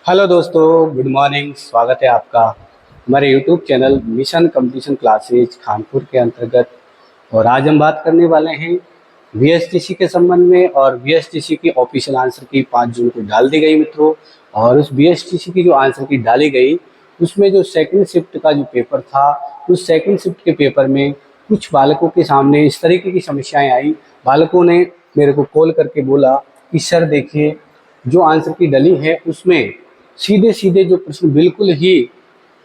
Hello दोस्तों, good morning. स्वागत है आपका हमारे YouTube channel mission competition classes Kanpur के अंतर्गत। और आज हम बात करने वाले हैं वीएसटीसी के संबंध में। और वीएसटीसी की ऑफिशियल आंसर की 5 जून को डाल दी गई मित्रों। और उस वीएसटीसी की जो आंसर की डाली गई उसमें जो सेकंड शिफ्ट का जो पेपर था, उस सेकंड शिफ्ट के पेपर में कुछ बालकों के सामने इस तरीके की समस्याएं आई। बालकों ने मेरे को कॉल करके बोला कि सर देखिए, जो आंसर की डली है उसमें सीधे सीधे जो प्रश्न बिल्कुल ही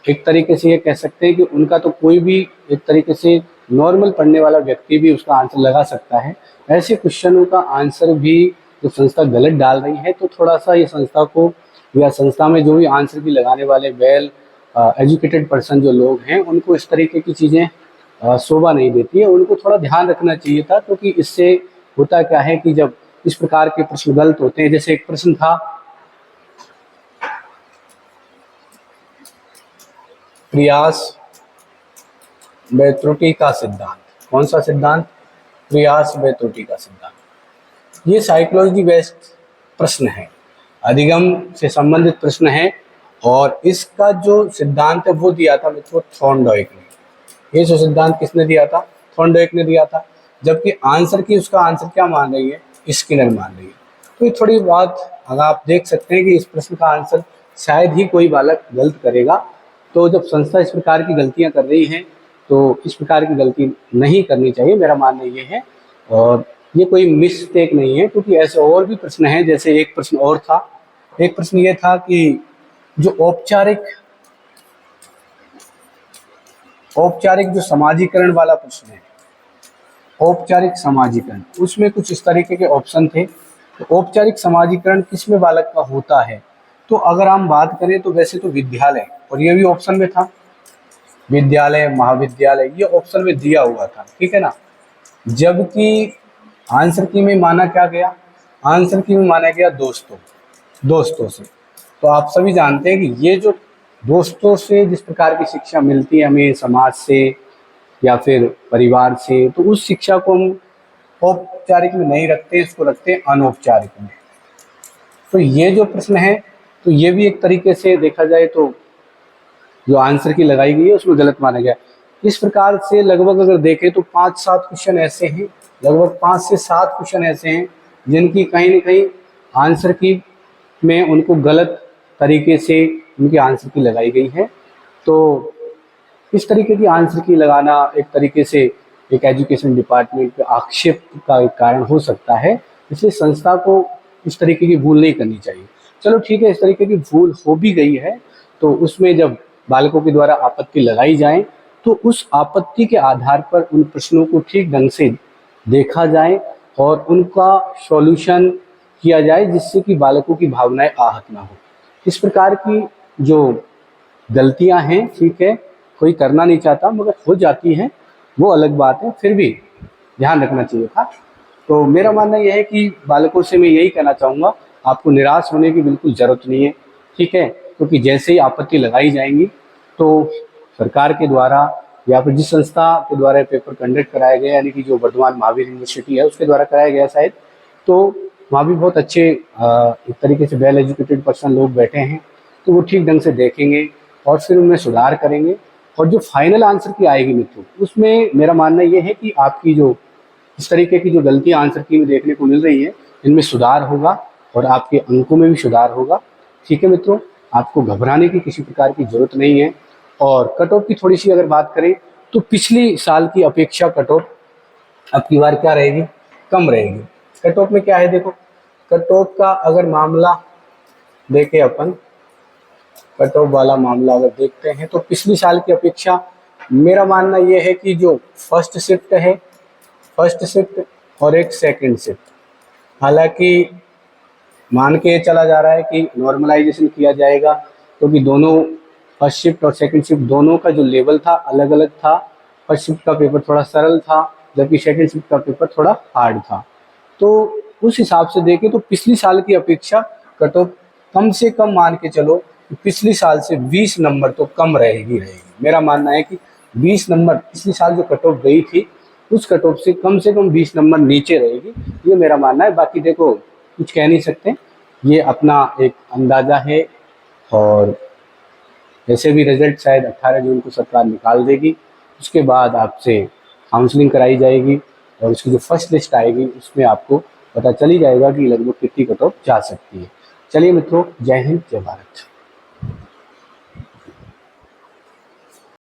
एक तरीके से ये कह सकते हैं कि उनका तो कोई भी एक तरीके से नॉर्मल पढ़ने वाला व्यक्ति भी उसका आंसर लगा सकता है, ऐसे क्वेश्चनों का आंसर भी जो संस्था गलत डाल रही है। तो थोड़ा सा ये संस्था को या संस्था में जो भी आंसर की लगाने वाले वेल एजुकेटेड पर्सन जो लोग हैं उनको इस तरीके की चीज़ें शोभा नहीं देती है। उनको थोड़ा ध्यान रखना चाहिए था, क्योंकि इससे होता क्या है कि जब इस प्रकार के प्रश्न गलत होते हैं, जैसे एक प्रश्न था प्रयास व त्रुटि का सिद्धांत। कौन सा सिद्धांत? प्रयास व त्रुटि का सिद्धांत। ये साइकोलॉजी बेस्ड प्रश्न है, अधिगम से संबंधित प्रश्न है। और इसका जो सिद्धांत है वो दिया था मित्रों थॉर्नडाइक ने। ये जो सिद्धांत किसने दिया था? थॉर्नडाइक ने दिया था। जबकि आंसर की उसका आंसर क्या मान रही है? स्किनर मान रही है। तो ये थोड़ी बात अगर आप देख सकते हैं कि इस प्रश्न का आंसर शायद ही कोई बालक गलत करेगा। तो जब संस्था इस प्रकार की गलतियां कर रही है तो इस प्रकार की गलती नहीं करनी चाहिए, मेरा मानना ये है। और ये कोई मिस्टेक नहीं है, क्योंकि ऐसे और भी प्रश्न हैं। जैसे एक प्रश्न और था, एक प्रश्न ये था कि जो औपचारिक जो समाजीकरण वाला प्रश्न है, औपचारिक समाजीकरण, उसमें कुछ इस तरीके के ऑप्शन थे। तो औपचारिक समाजीकरण किसमें बालक का होता है? तो अगर हम बात करें तो वैसे तो विद्यालय, और ये भी ऑप्शन में था, विद्यालय महाविद्यालय, ये ऑप्शन में दिया हुआ था, ठीक है ना। जबकि आंसर की में माना क्या गया? आंसर की में माना गया दोस्तों से। तो आप सभी जानते हैं कि ये जो दोस्तों से जिस प्रकार की शिक्षा मिलती है हमें समाज से या फिर परिवार से, तो उस शिक्षा को हम औपचारिक में नहीं रखते, इसको रखते हैं अनौपचारिक में। तो ये जो प्रश्न है, तो ये भी एक तरीके से देखा जाए तो जो आंसर की लगाई गई है उसमें गलत माना गया। इस प्रकार से लगभग अगर देखें तो 5-7 क्वेश्चन ऐसे हैं, लगभग 5 से 7 क्वेश्चन ऐसे हैं जिनकी कहीं ना कहीं आंसर की में उनको गलत तरीके से उनकी आंसर की लगाई गई है। तो इस तरीके की आंसर की लगाना एक तरीके से एक एजुकेशन डिपार्टमेंट पे आक्षेप का एक कारण हो सकता है। इसलिए संस्था को इस तरीके की भूल नहीं करनी चाहिए। चलो ठीक है, इस तरीके की भूल हो भी गई है तो उसमें जब बालकों के द्वारा आपत्ति लगाई जाए तो उस आपत्ति के आधार पर उन प्रश्नों को ठीक ढंग से देखा जाए और उनका सॉल्यूशन किया जाए, जिससे कि बालकों की भावनाएं आहत ना हो। इस प्रकार की जो गलतियां हैं, ठीक है, कोई करना नहीं चाहता मगर हो जाती हैं, वो अलग बात है, फिर भी ध्यान रखना चाहिए था। तो मेरा मानना यह है कि बालकों से मैं यही कहना चाहूँगा, आपको निराश होने की बिल्कुल ज़रूरत नहीं है, ठीक है। क्योंकि जैसे ही आपत्ति लगाई जाएंगी तो सरकार के द्वारा या फिर जिस संस्था के द्वारा पेपर कंडक्ट कराया गया, यानी कि जो वर्धमान महावीर यूनिवर्सिटी है उसके द्वारा कराया गया शायद, तो वहाँ भी बहुत अच्छे एक तरीके से वेल एजुकेटेड पर्सन लोग बैठे हैं। तो वो ठीक ढंग से देखेंगे और फिर उनमें सुधार करेंगे। और जो फाइनल आंसर की आएगी मित्रों, उसमें मेरा मानना ये है कि आपकी जो इस तरीके की जो गलतियाँ आंसर की में देखने को मिल रही है, इनमें सुधार होगा और आपके अंकों में भी सुधार होगा, ठीक है मित्रों। आपको घबराने की किसी प्रकार की जरूरत नहीं है। और कट ऑफ की थोड़ी सी अगर बात करें तो पिछली साल की अपेक्षा कट ऑफ अब की बार क्या रहेगी? कम रहेगी। कट ऑफ में क्या है देखो, कट ऑफ का अगर मामला देखें अपन, कट ऑफ वाला मामला अगर देखते हैं तो पिछली साल की अपेक्षा मेरा मानना यह है कि जो फर्स्ट शिफ्ट है, फर्स्ट शिफ्ट और एक सेकंड शिफ्ट, हालांकि मान के चला जा रहा है कि नॉर्मलाइजेशन किया जाएगा, क्योंकि दोनों फर्स्ट शिफ्ट और सेकंड शिफ्ट दोनों का जो लेवल था अलग अलग था। फर्स्ट शिफ्ट का पेपर थोड़ा सरल था जबकि सेकंड शिफ्ट का पेपर थोड़ा हार्ड था। तो उस हिसाब से देखें तो पिछली साल की अपेक्षा कट ऑफ कम से कम मान के चलो कि पिछली साल से 20 नंबर तो कम रहेगी। मेरा मानना है कि 20 नंबर पिछली साल जो कट ऑफ गई थी उस कट ऑफ से कम 20 नंबर नीचे रहेगी, ये मेरा मानना है। बाकी देखो कुछ कह नहीं सकते, ये अपना एक अंदाजा है और जैसे भी रिजल्ट शायद 18 जून को सरकार निकाल देगी, उसके बाद आपसे काउंसलिंग कराई जाएगी और उसकी जो फर्स्ट लिस्ट आएगी उसमें आपको पता चल ही जाएगा कि लगभग कितनी कट ऑफ जा सकती है। चलिए मित्रों, जय हिंद, जय भारत।